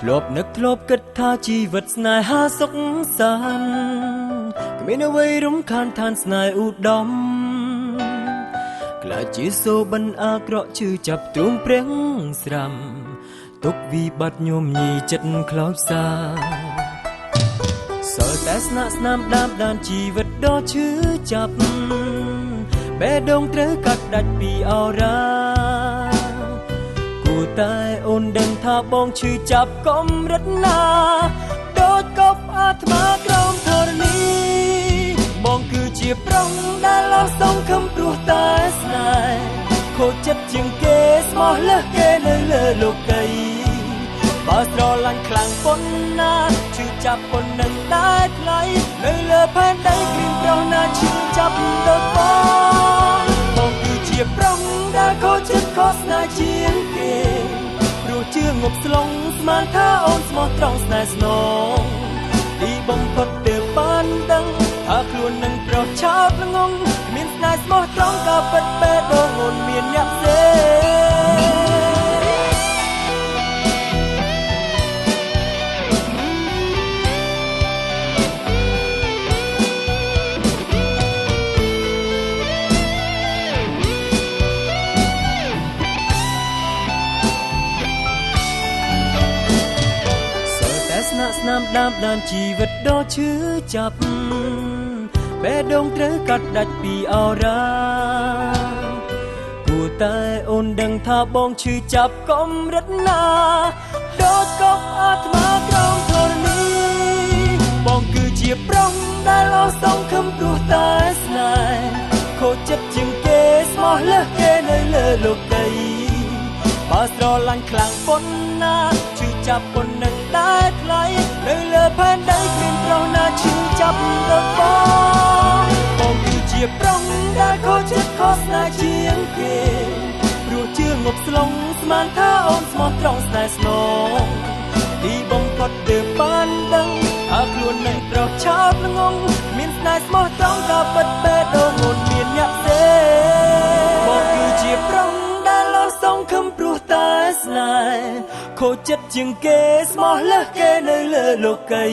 ធ្លាប់នឹកធ្លាប់គិតថាជីវិតស្នេហាសុខសាន្តគ្មានអ្វីរំខានឋានស្នេហ៍ឧត្តមក្លាយជាសូបិនអាក្រក់ឈឺចាប់ទ្រូងព្រាំងស្រាំទុកវិបត្តិញោមញីចិត្តខ្លោចសាសល់តែស្នាក់ស្នាមដានជីវិតដ៏ឈឺចាប់បេះដូងត្រូវកាត់ដាច់ពីអរ៉ាគួរតែអូនដឹងថាបងឈឺចាប់កម្រិតណាដូចកប់អាត្មាក្រោមធរណីបងគឺជាប្រុងដែលលោះសងខំព្រោះតែស្នេហ៍ខូចចិត្តជាងគេស្មោះលើសគេនៅលើលោកីបើស្រឡាញ់ខ្លាំងប៉ុណ្ណាឈឺចាប់ប៉ុណ្ណឹងតែថ្លៃនៅលើផែនដីគ្មានប្រុសណាឈឺចាប់ដូចបងគឺជាប្រុងដែលខូចចិត្តខុសស្នេហ៍ជាងគេព្រោះជឿងប់ស្លងស្មានថាអូនស្មោះត្រង់ស្នេហ៍ស្នងទីបំផុតទើបបានដឹងថាខ្លួននឹងប្រុសឆោតល្ងងមានស្នេហ៍ស្មោះត្រង់ក៏ពិតបេះដូងអូនមានអ្នកផ្សេស្នាមដានជីវិតដ៏ឈឺចាប់បេះដូងត្រូវកាត់ដាច់ពីអរ៉ាគួរតែអូនដឹងថាបងឈឺចាប់កម្រិតណាដូចកប់អាត្មាក្រោមធរណីបងគឺជាប្រុងដែលលោះសងខំព្រោះតែស្នេហ៍ខូចចិត្តជាងគេស្មោះលើសគេនៅលើលោកីបើស្រឡាញ់ខ្លាំងប៉ុណ្ណាឈឺចាប់ប៉ុណ្ណឹងតែថ្លៃនៅលើផែនដីគ្មានប្រុសណាឈឺចាប់ដូចបងគឺជាប្រុងដែលខូចចិត្តខុសស្នេហ៍ជាងគេព្រោះជឿងប់ស្លងស្មានថាអូនស្មោះត្រង់ស្នេហ៍ស្នងទីបំផុតទើបបានដឹងថាខ្លួននឹងប្រុសឆោតល្ងងមានស្នេហ៍ស្មោះត្រង់ក៏ពិតបេះដូងអូនមានអ្នកផ្សេងបងគឺជាប្រុងសងខំព្រោះតែស្នេហ៍ខូចចិត្តជាងគេស្មោះលើសគេនៅលើលោកី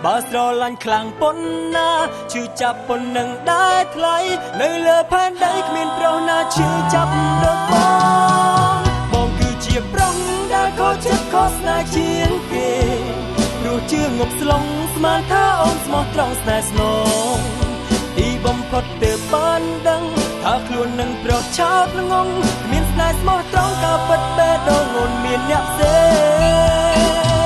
បើស្រឡាញ់ខ្លាំងប៉ុណ្ណាឈឺចាប់ប៉ុណ្ណឹងដែរថ្លៃនៅលើផែនដីគ្មានប្រុសណាឈឺចាប់ដូចបងគឺជាប្រុងដែលខូចចិត្តខុសស្នេហ៍ជាងគេព្រោះជឿងប់ស្លងស្មានថាអូនស្មោះត្រង់ស្នេហ៍ស្នងទីបំផុតទើបបានដឹងថាខ្លួននឹងប្រុសឆោតល្ងងមានស្នេហ៍ស្មោះត្រង់ក៏ពិតបេះដូងអូនមានអ្នកផ្សេង